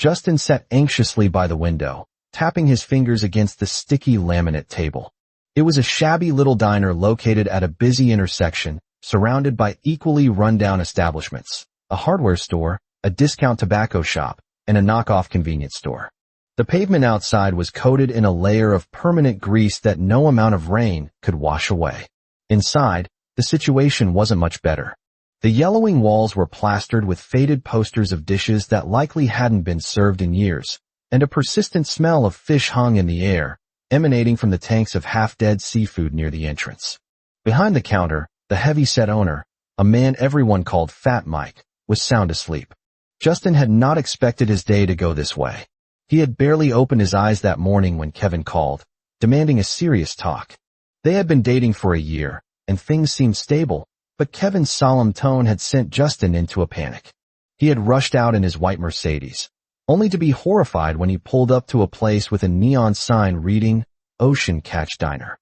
Justin sat anxiously by the window, tapping his fingers against the sticky laminate table. It was a shabby little diner located at a busy intersection, surrounded by equally run-down establishments, a hardware store, a discount tobacco shop, and a knockoff convenience store. The pavement outside was coated in a layer of permanent grease that no amount of rain could wash away. Inside, the situation wasn't much better. The yellowing walls were plastered with faded posters of dishes that likely hadn't been served in years, and a persistent smell of fish hung in the air, emanating from the tanks of half-dead seafood near the entrance. Behind the counter, the heavy-set owner, a man everyone called Fat Mike, was sound asleep. Justin had not expected his day to go this way. He had barely opened his eyes that morning when Kevin called, demanding a serious talk. They had been dating for a year, and things seemed stable, but Kevin's solemn tone had sent Justin into a panic. He had rushed out in his white Mercedes, only to be horrified when he pulled up to a place with a neon sign reading, Ocean Catch Diner.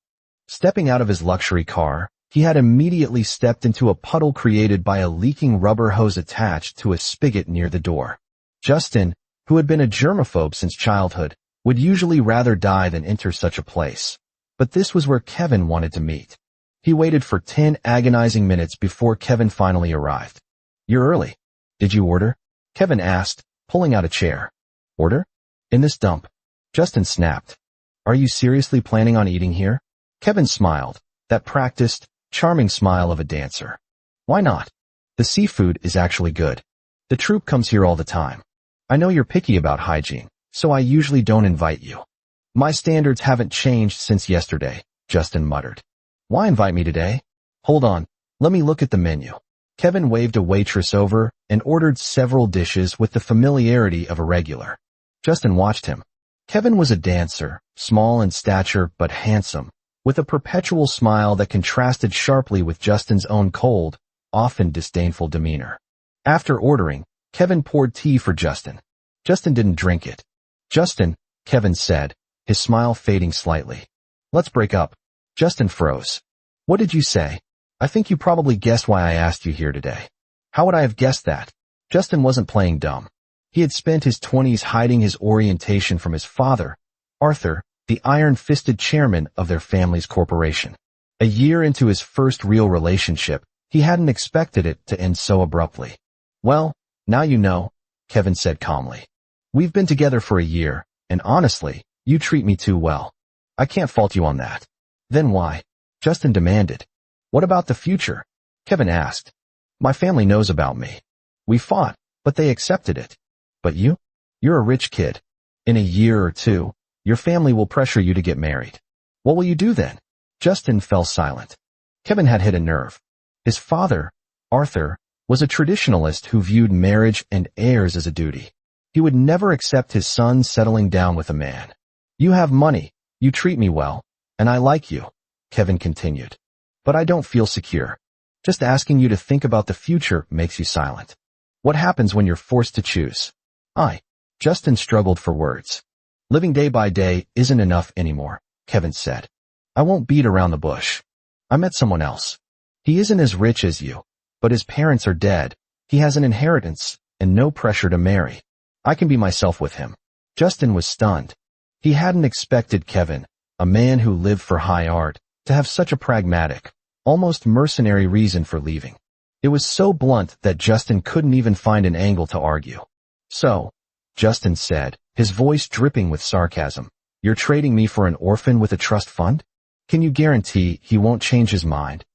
Stepping out of his luxury car, he had immediately stepped into a puddle created by a leaking rubber hose attached to a spigot near the door. Justin, who had been a germaphobe since childhood, would usually rather die than enter such a place. But this was where Kevin wanted to meet. He waited for 10 agonizing minutes before Kevin finally arrived. "You're early. Did you order?" Kevin asked, pulling out a chair. "Order? In this dump?" Justin snapped. "Are you seriously planning on eating here?" Kevin smiled, that practiced, charming smile of a dancer. "Why not? The seafood is actually good. The troupe comes here all the time. I know you're picky about hygiene, so I usually don't invite you." "My standards haven't changed since yesterday," Justin muttered. "Why invite me today?" "Hold on, let me look at the menu." Kevin waved a waitress over and ordered several dishes with the familiarity of a regular. Justin watched him. Kevin was a dancer, small in stature but handsome, with a perpetual smile that contrasted sharply with Justin's own cold, often disdainful demeanor. After ordering, Kevin poured tea for Justin. Justin didn't drink it. "Justin," Kevin said, his smile fading slightly. "Let's break up." Justin froze. "What did you say?" "I think you probably guessed why I asked you here today." "How would I have guessed that?" Justin wasn't playing dumb. He had spent his 20s hiding his orientation from his father, Arthur, the iron-fisted chairman of their family's corporation. A year into his first real relationship, he hadn't expected it to end so abruptly. "Well, now you know," Kevin said calmly. "We've been together for a year, and honestly, you treat me too well. I can't fault you on that." "Then why?" Justin demanded. "What about the future?" Kevin asked. "My family knows about me. We fought, but they accepted it. But you? You're a rich kid. In a year or two, your family will pressure you to get married. What will you do then?" Justin fell silent. Kevin had hit a nerve. His father, Arthur, was a traditionalist who viewed marriage and heirs as a duty. He would never accept his son settling down with a man. "You have money, you treat me well, and I like you," Kevin continued. "But I don't feel secure. Just asking you to think about the future makes you silent. What happens when you're forced to choose?" Justin struggled for words. "Living day by day isn't enough anymore," Kevin said. "I won't beat around the bush. I met someone else. He isn't as rich as you, but his parents are dead. He has an inheritance and no pressure to marry. I can be myself with him." Justin was stunned. He hadn't expected Kevin, a man who lived for high art, to have such a pragmatic, almost mercenary reason for leaving. It was so blunt that Justin couldn't even find an angle to argue. "So," Justin said, his voice dripping with sarcasm, "you're trading me for an orphan with a trust fund? Can you guarantee he won't change his mind?"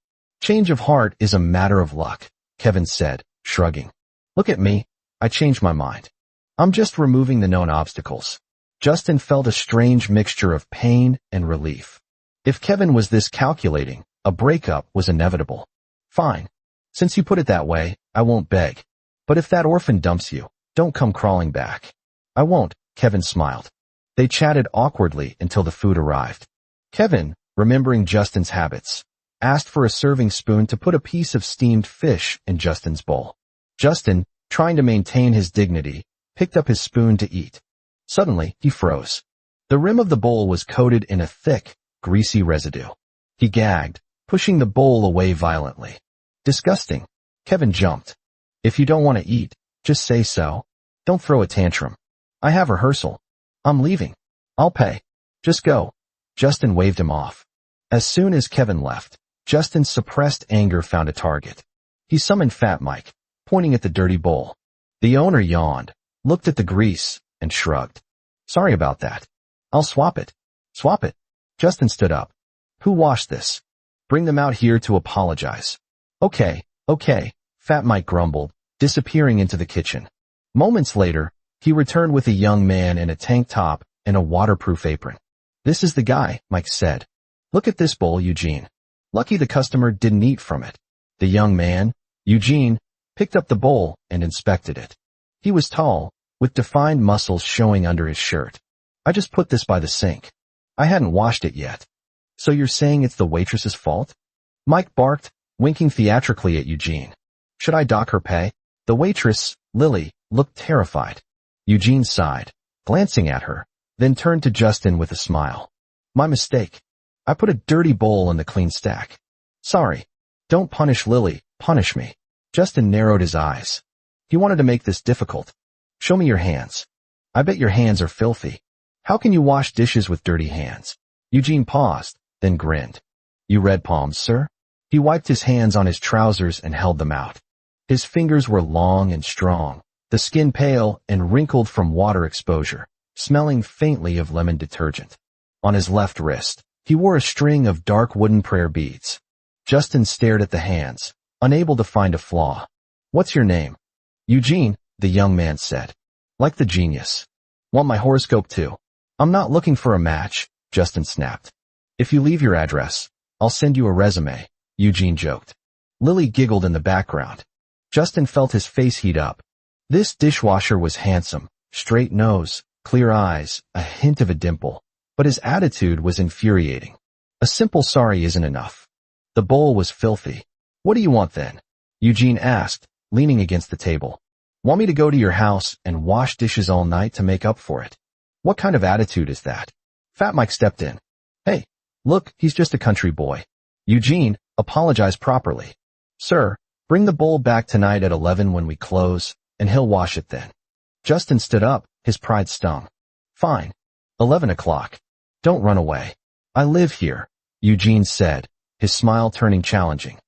"Change of heart is a matter of luck," Kevin said, shrugging. "Look at me, I changed my mind. I'm just removing the known obstacles." Justin felt a strange mixture of pain and relief. If Kevin was this calculating, a breakup was inevitable. "Fine. Since you put it that way, I won't beg. But if that orphan dumps you, don't come crawling back." "I won't," Kevin smiled. They chatted awkwardly until the food arrived. Kevin, remembering Justin's habits, asked for a serving spoon to put a piece of steamed fish in Justin's bowl. Justin, trying to maintain his dignity, picked up his spoon to eat. Suddenly, he froze. The rim of the bowl was coated in a thick, greasy residue. He gagged, pushing the bowl away violently. "Disgusting." Kevin jumped. "If you don't want to eat, just say so. Don't throw a tantrum." I have rehearsal. I'm leaving. I'll pay. Just go. Justin waved him off. As soon as Kevin left, Justin's suppressed anger found a target. He summoned Fat Mike, pointing at the dirty bowl. The owner yawned, looked at the grease, and shrugged. Sorry about that. I'll swap it. Swap it. Justin stood up. Who washed this? Bring them out here to apologize. Okay, Fat Mike grumbled, disappearing into the kitchen. Moments later, he returned with a young man in a tank top and a waterproof apron. This is the guy, Mike said. Look at this bowl, Eugene. Lucky the customer didn't eat from it. The young man, Eugene, picked up the bowl and inspected it. He was tall, with defined muscles showing under his shirt. I just put this by the sink. I hadn't washed it yet. So you're saying it's the waitress's fault? Mike barked, winking theatrically at Eugene. Should I dock her pay? The waitress, Lily, looked terrified. Eugene sighed, glancing at her, then turned to Justin with a smile. My mistake. I put a dirty bowl in the clean stack. Sorry. Don't punish Lily, punish me. Justin narrowed his eyes. He wanted to make this difficult. Show me your hands. I bet your hands are filthy. How can you wash dishes with dirty hands? Eugene paused, then grinned. You red palms, sir? He wiped his hands on his trousers and held them out. His fingers were long and strong, the skin pale and wrinkled from water exposure, smelling faintly of lemon detergent. On his left wrist, he wore a string of dark wooden prayer beads. Justin stared at the hands, unable to find a flaw. What's your name? Eugene, the young man said. Like the genius. Want my horoscope too? I'm not looking for a match, Justin snapped. If you leave your address, I'll send you a resume, Eugene joked. Lily giggled in the background. Justin felt his face heat up. This dishwasher was handsome, straight nose, clear eyes, a hint of a dimple, but his attitude was infuriating. A simple sorry isn't enough. The bowl was filthy. What do you want then? Eugene asked, leaning against the table. Want me to go to your house and wash dishes all night to make up for it? What kind of attitude is that? Fat Mike stepped in. Hey, look, he's just a country boy. Eugene, apologize properly. Sir, bring the bowl back tonight at 11 when we close, and he'll wash it then. Justin stood up, his pride stung. Fine. 11 o'clock. Don't run away. I live here, Eugene said, his smile turning challenging.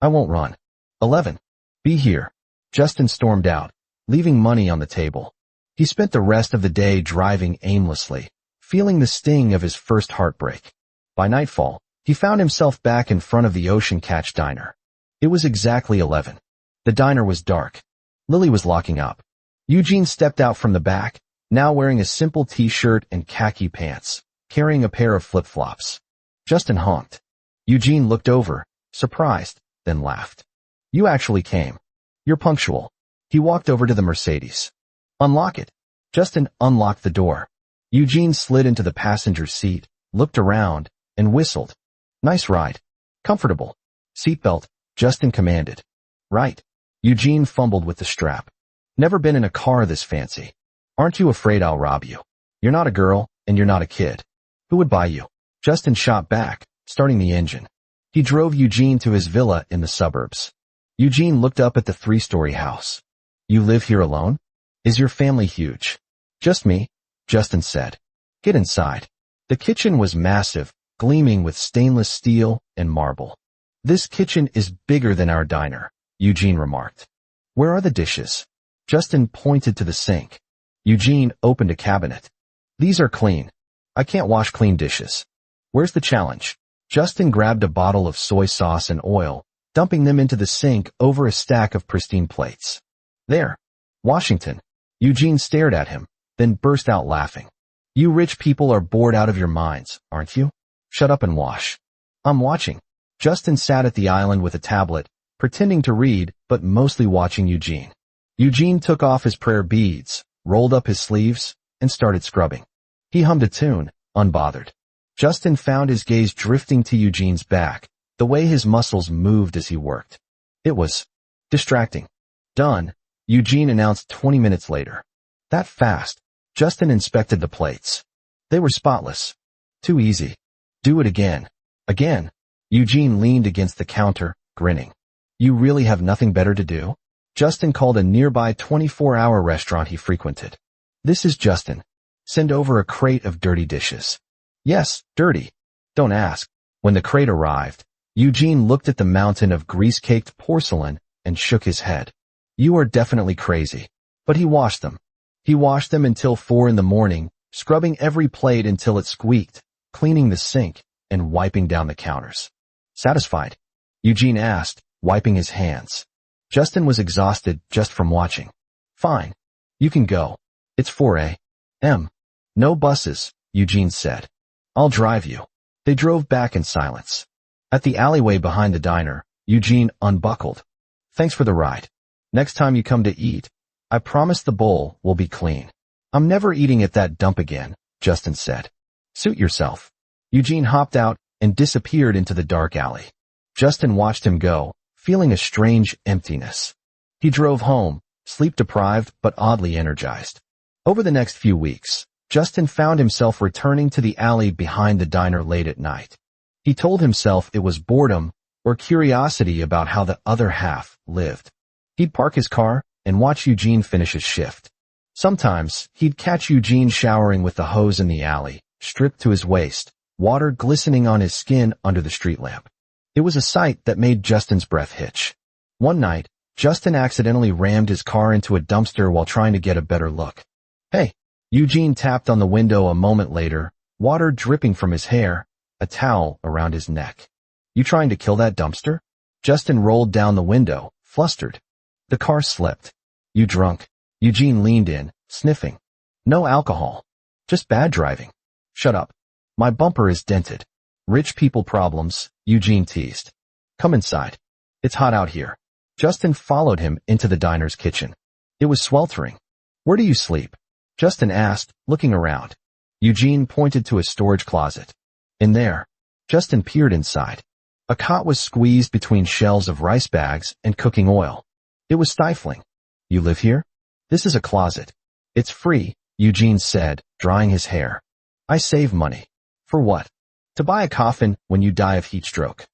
I won't run. 11. Be here. Justin stormed out, leaving money on the table. He spent the rest of the day driving aimlessly, feeling the sting of his first heartbreak. By nightfall, he found himself back in front of the Ocean Catch Diner. It was exactly 11. The diner was dark. Lily was locking up. Eugene stepped out from the back, now wearing a simple t-shirt and khaki pants, carrying a pair of flip-flops. Justin honked. Eugene looked over, surprised, then laughed. You actually came. You're punctual. He walked over to the Mercedes. Unlock it. Justin unlocked the door. Eugene slid into the passenger seat, looked around, and whistled. Nice ride. Comfortable. Seatbelt, Justin commanded. Right. Eugene fumbled with the strap. Never been in a car this fancy. Aren't you afraid I'll rob you? You're not a girl, and you're not a kid. Who would buy you? Justin shot back, starting the engine. He drove Eugene to his villa in the suburbs. Eugene looked up at the 3-story house. You live here alone? Is your family huge? Just me, Justin said. Get inside. The kitchen was massive, gleaming with stainless steel and marble. This kitchen is bigger than our diner, Eugene remarked. Where are the dishes? Justin pointed to the sink. Eugene opened a cabinet. These are clean. I can't wash clean dishes. Where's the challenge? Justin grabbed a bottle of soy sauce and oil, dumping them into the sink over a stack of pristine plates. There. Washington. Eugene stared at him, then burst out laughing. You rich people are bored out of your minds, aren't you? Shut up and wash. I'm watching. Justin sat at the island with a tablet, pretending to read, but mostly watching Eugene. Eugene took off his prayer beads, rolled up his sleeves, and started scrubbing. He hummed a tune, unbothered. Justin found his gaze drifting to Eugene's back, the way his muscles moved as he worked. It was distracting. Done, Eugene announced 20 minutes later. That fast. Justin inspected the plates. They were spotless. Too easy. Do it again. Again. Eugene leaned against the counter, grinning. You really have nothing better to do? Justin called a nearby 24-hour restaurant he frequented. This is Justin. Send over a crate of dirty dishes. Yes, dirty. Don't ask. When the crate arrived, Eugene looked at the mountain of grease-caked porcelain and shook his head. You are definitely crazy. But he washed them. He washed them until 4 in the morning, scrubbing every plate until it squeaked, cleaning the sink, and wiping down the counters. Satisfied? Eugene asked, wiping his hands. Justin was exhausted just from watching. Fine. You can go. It's 4 a.m. No buses, Eugene said. I'll drive you. They drove back in silence. At the alleyway behind the diner, Eugene unbuckled. Thanks for the ride. Next time you come to eat, I promise the bowl will be clean. I'm never eating at that dump again, Justin said. Suit yourself. Eugene hopped out and disappeared into the dark alley. Justin watched him go, feeling a strange emptiness. He drove home, sleep-deprived but oddly energized. Over the next few weeks, Justin found himself returning to the alley behind the diner late at night. He told himself it was boredom or curiosity about how the other half lived. He'd park his car and watch Eugene finish his shift. Sometimes, he'd catch Eugene showering with the hose in the alley, stripped to his waist, water glistening on his skin under the street lamp. It was a sight that made Justin's breath hitch. One night, Justin accidentally rammed his car into a dumpster while trying to get a better look. Hey! Eugene tapped on the window a moment later, water dripping from his hair, a towel around his neck. You trying to kill that dumpster? Justin rolled down the window, flustered. The car slipped. You drunk? Eugene leaned in, sniffing. No alcohol. Just bad driving. Shut up. My bumper is dented. Rich people problems, Eugene teased. Come inside. It's hot out here. Justin followed him into the diner's kitchen. It was sweltering. Where do you sleep? Justin asked, looking around. Eugene pointed to a storage closet. In there. Justin peered inside. A cot was squeezed between shelves of rice bags and cooking oil. It was stifling. You live here? This is a closet. It's free, Eugene said, drying his hair. I save money. For what? To buy a coffin when you die of heat stroke.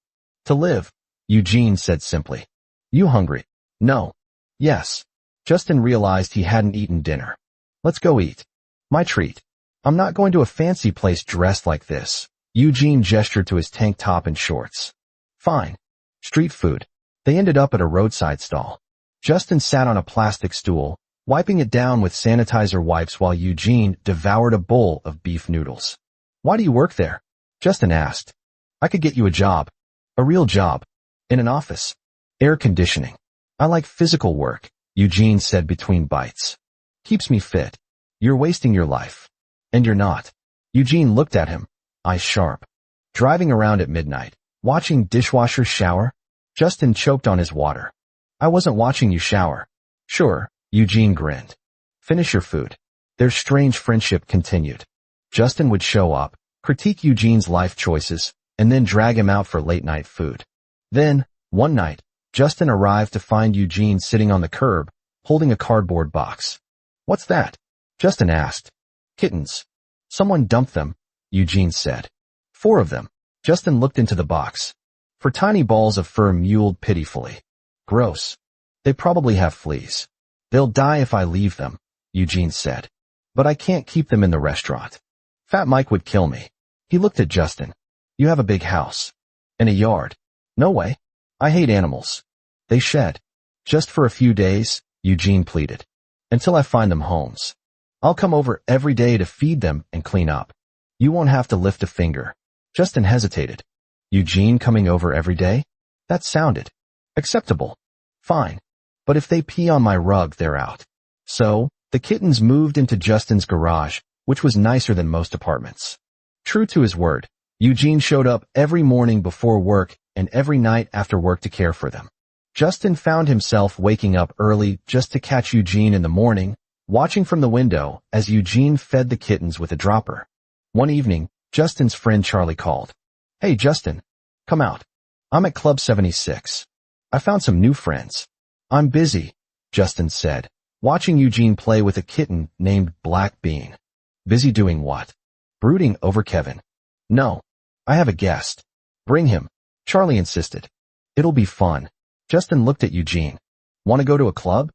To live, Eugene said simply. You hungry? No. Yes. Justin realized he hadn't eaten dinner. Let's go eat. My treat. I'm not going to a fancy place dressed like this. Eugene gestured to his tank top and shorts. Fine. Street food. They ended up at a roadside stall. Justin sat on a plastic stool, wiping it down with sanitizer wipes while Eugene devoured a bowl of beef noodles. Why do you work there? Justin asked. I could get you a job. A real job. In an office. Air conditioning. I like physical work, Eugene said between bites. Keeps me fit. You're wasting your life. And you're not. Eugene looked at him, eyes sharp. Driving around at midnight, watching dishwashers shower? Justin choked on his water. I wasn't watching you shower. Sure, Eugene grinned. Finish your food. Their strange friendship continued. Justin would show up, critique Eugene's life choices, and then drag him out for late-night food. Then, one night, Justin arrived to find Eugene sitting on the curb, holding a cardboard box. What's that? Justin asked. Kittens. Someone dumped them, Eugene said. 4 of them. Justin looked into the box. 4 tiny balls of fur mewled pitifully. Gross. They probably have fleas. They'll die if I leave them, Eugene said. But I can't keep them in the restaurant. Fat Mike would kill me. He looked at Justin. You have a big house. And a yard. No way. I hate animals. They shed. Just for a few days, Eugene pleaded. Until I find them homes. I'll come over every day to feed them and clean up. You won't have to lift a finger. Justin hesitated. Eugene coming over every day? That sounded acceptable. Fine. But if they pee on my rug, they're out. So, the kittens moved into Justin's garage, which was nicer than most apartments. True to his word, Eugene showed up every morning before work and every night after work to care for them. Justin found himself waking up early just to catch Eugene in the morning, watching from the window as Eugene fed the kittens with a dropper. One evening, Justin's friend Charlie called. Hey Justin, come out. I'm at Club 76. I found some new friends. I'm busy, Justin said, watching Eugene play with a kitten named Black Bean. Busy doing what? Brooding over Kevin. No. I have a guest. Bring him, Charlie insisted. It'll be fun. Justin looked at Eugene. Want to go to a club?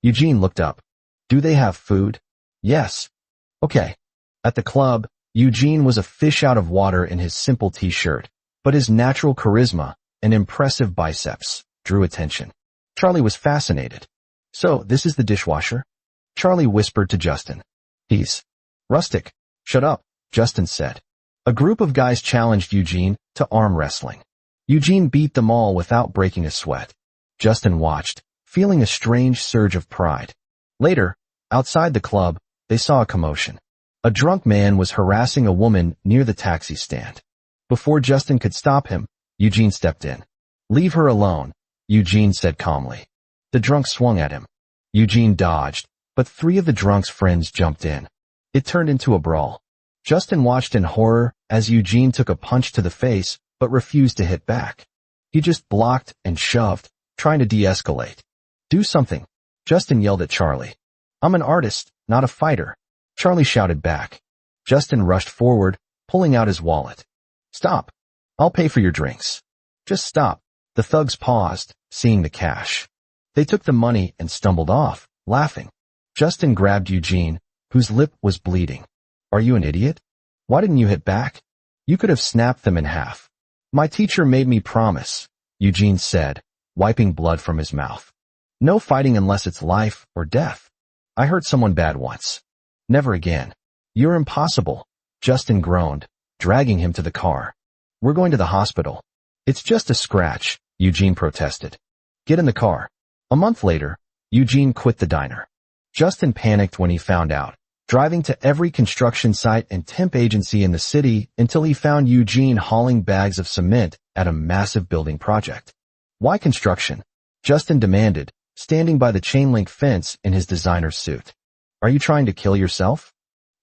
Eugene looked up. Do they have food? Yes. Okay. At the club, Eugene was a fish out of water in his simple t-shirt, but his natural charisma and impressive biceps drew attention. Charlie was fascinated. So, this is the dishwasher? Charlie whispered to Justin. He's rustic. Shut up, Justin said. A group of guys challenged Eugene to arm wrestling. Eugene beat them all without breaking a sweat. Justin watched, feeling a strange surge of pride. Later, outside the club, they saw a commotion. A drunk man was harassing a woman near the taxi stand. Before Justin could stop him, Eugene stepped in. Leave her alone, Eugene said calmly. The drunk swung at him. Eugene dodged, but 3 of the drunk's friends jumped in. It turned into a brawl. Justin watched in horror as Eugene took a punch to the face, but refused to hit back. He just blocked and shoved, trying to de-escalate. Do something, Justin yelled at Charlie. I'm an artist, not a fighter, Charlie shouted back. Justin rushed forward, pulling out his wallet. Stop. I'll pay for your drinks. Just stop. The thugs paused, seeing the cash. They took the money and stumbled off, laughing. Justin grabbed Eugene, whose lip was bleeding. Are you an idiot? Why didn't you hit back? You could have snapped them in half. My teacher made me promise, Eugene said, wiping blood from his mouth. No fighting unless it's life or death. I hurt someone bad once. Never again. You're impossible, Justin groaned, dragging him to the car. We're going to the hospital. It's just a scratch, Eugene protested. Get in the car. A month later, Eugene quit the diner. Justin panicked when he found out, driving to every construction site and temp agency in the city until he found Eugene hauling bags of cement at a massive building project. Why construction? Justin demanded, standing by the chain-link fence in his designer suit. Are you trying to kill yourself?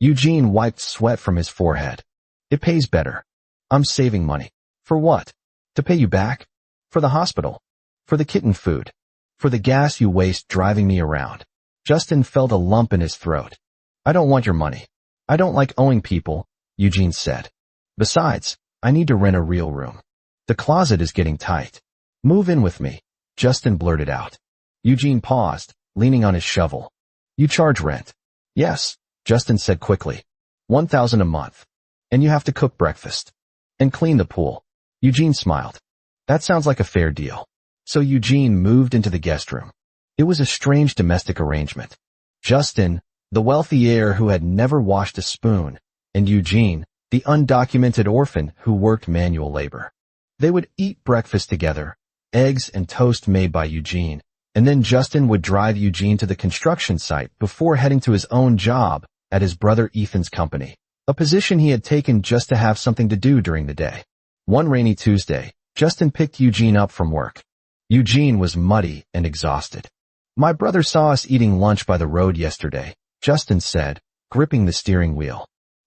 Eugene wiped sweat from his forehead. It pays better. I'm saving money. For what? To pay you back? For the hospital. For the kitten food. For the gas you waste driving me around. Justin felt a lump in his throat. I don't want your money. I don't like owing people, Eugene said. Besides, I need to rent a real room. The closet is getting tight. Move in with me, Justin blurted out. Eugene paused, leaning on his shovel. You charge rent? Yes, Justin said quickly. $1,000 a month. And you have to cook breakfast. And clean the pool. Eugene smiled. That sounds like a fair deal. So Eugene moved into the guest room. It was a strange domestic arrangement. Justin, the wealthy heir who had never washed a spoon, and Eugene, the undocumented orphan who worked manual labor. They would eat breakfast together, eggs and toast made by Eugene, and then Justin would drive Eugene to the construction site before heading to his own job at his brother Ethan's company, a position he had taken just to have something to do during the day. One rainy Tuesday, Justin picked Eugene up from work. Eugene was muddy and exhausted. My brother saw us eating lunch by the road yesterday, Justin said, gripping the steering wheel.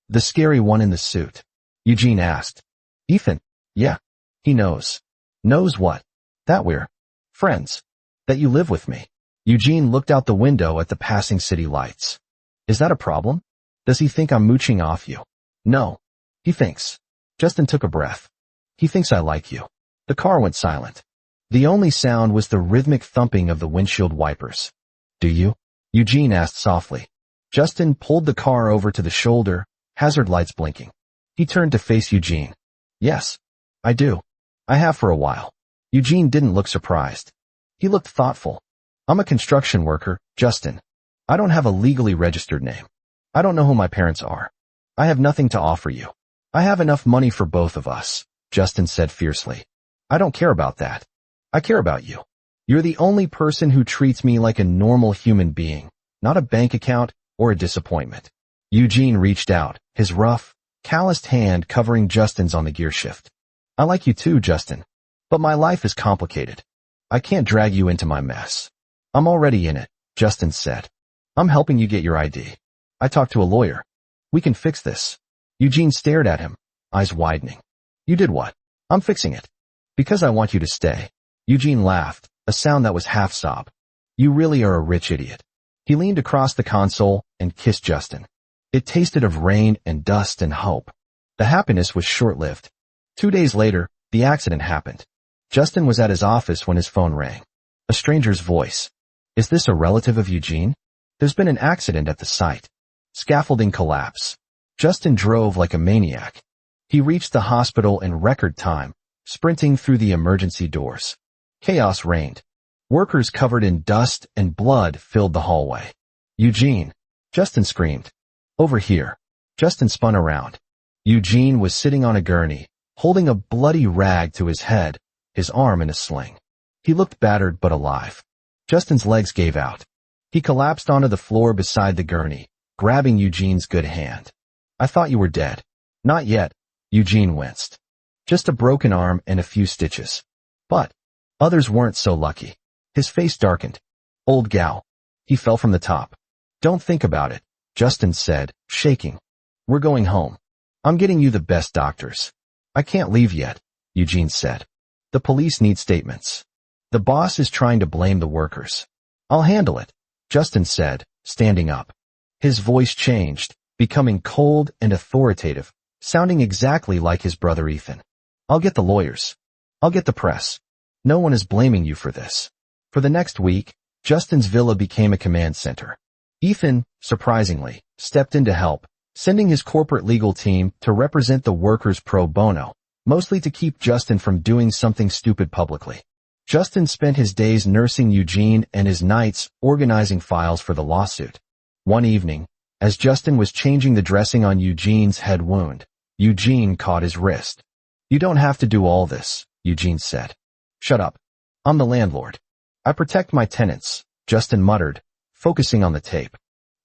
The scary one in the suit. Eugene asked. Ethan? Yeah. He knows. Knows what? That we're friends. That you live with me. Eugene looked out the window at the passing city lights. Is that a problem? Does he think I'm mooching off you? No. He thinks. Justin took a breath. He thinks I like you. The car went silent. The only sound was the rhythmic thumping of the windshield wipers. Do you? Eugene asked softly. Justin pulled the car over to the shoulder, hazard lights blinking. He turned to face Eugene. Yes, I do. I have for a while. Eugene didn't look surprised. He looked thoughtful. I'm a construction worker, Justin. I don't have a legally registered name. I don't know who my parents are. I have nothing to offer you. I have enough money for both of us, Justin said fiercely. I don't care about that. I care about you. You're the only person who treats me like a normal human being, not a bank account or a disappointment. Eugene reached out, his rough, calloused hand covering Justin's on the gear shift. I like you too, Justin. But my life is complicated. I can't drag you into my mess. I'm already in it, Justin said. I'm helping you get your ID. I talked to a lawyer. We can fix this. Eugene stared at him, eyes widening. You did what? I'm fixing it. Because I want you to stay. Eugene laughed, a sound that was half sob. You really are a rich idiot. He leaned across the console and kissed Justin. It tasted of rain and dust and hope. The happiness was short-lived. 2 days later, the accident happened. Justin was at his office when his phone rang. A stranger's voice. Is this a relative of Eugene? There's been an accident at the site. Scaffolding collapse. Justin drove like a maniac. He reached the hospital in record time, sprinting through the emergency doors. Chaos reigned. Workers covered in dust and blood filled the hallway. Eugene! Justin screamed. Over here. Justin spun around. Eugene was sitting on a gurney, holding a bloody rag to his head, his arm in a sling. He looked battered but alive. Justin's legs gave out. He collapsed onto the floor beside the gurney, grabbing Eugene's good hand. I thought you were dead. Not yet, Eugene winced. Just a broken arm and a few stitches. But others weren't so lucky. His face darkened. Old gal. He fell from the top. Don't think about it, Justin said, shaking. We're going home. I'm getting you the best doctors. I can't leave yet, Eugene said. The police need statements. The boss is trying to blame the workers. I'll handle it, Justin said, standing up. His voice changed, becoming cold and authoritative, sounding exactly like his brother Ethan. I'll get the lawyers. I'll get the press. No one is blaming you for this. For the next week, Justin's villa became a command center. Ethan, surprisingly, stepped in to help, sending his corporate legal team to represent the workers pro bono, mostly to keep Justin from doing something stupid publicly. Justin spent his days nursing Eugene and his nights organizing files for the lawsuit. One evening, as Justin was changing the dressing on Eugene's head wound, Eugene caught his wrist. You don't have to do all this, Eugene said. Shut up. I'm the landlord. I protect my tenants, Justin muttered, focusing on the tape.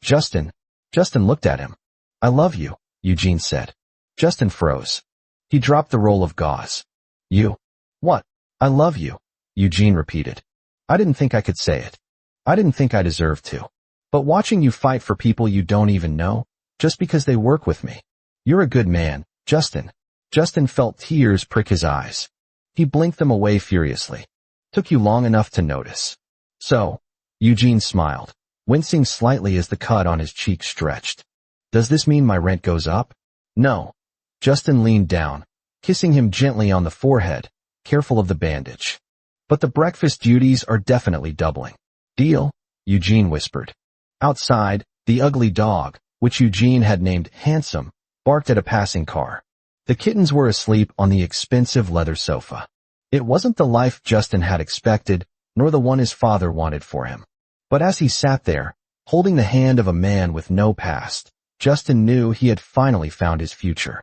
Justin looked at him. I love you, Eugene said. Justin froze. He dropped the roll of gauze. You? What? I love you, Eugene repeated. I didn't think I could say it. I didn't think I deserved to. But watching you fight for people you don't even know, just because they work with me. You're a good man, Justin. Justin felt tears prick his eyes. He blinked them away furiously. Took you long enough to notice. So, Eugene smiled, wincing slightly as the cut on his cheek stretched. Does this mean my rent goes up? No. Justin leaned down, kissing him gently on the forehead, careful of the bandage. But the breakfast duties are definitely doubling. Deal? Eugene whispered. Outside, the ugly dog, which Eugene had named Handsome, barked at a passing car. The kittens were asleep on the expensive leather sofa. It wasn't the life Justin had expected, nor the one his father wanted for him. But as he sat there, holding the hand of a man with no past, Justin knew he had finally found his future.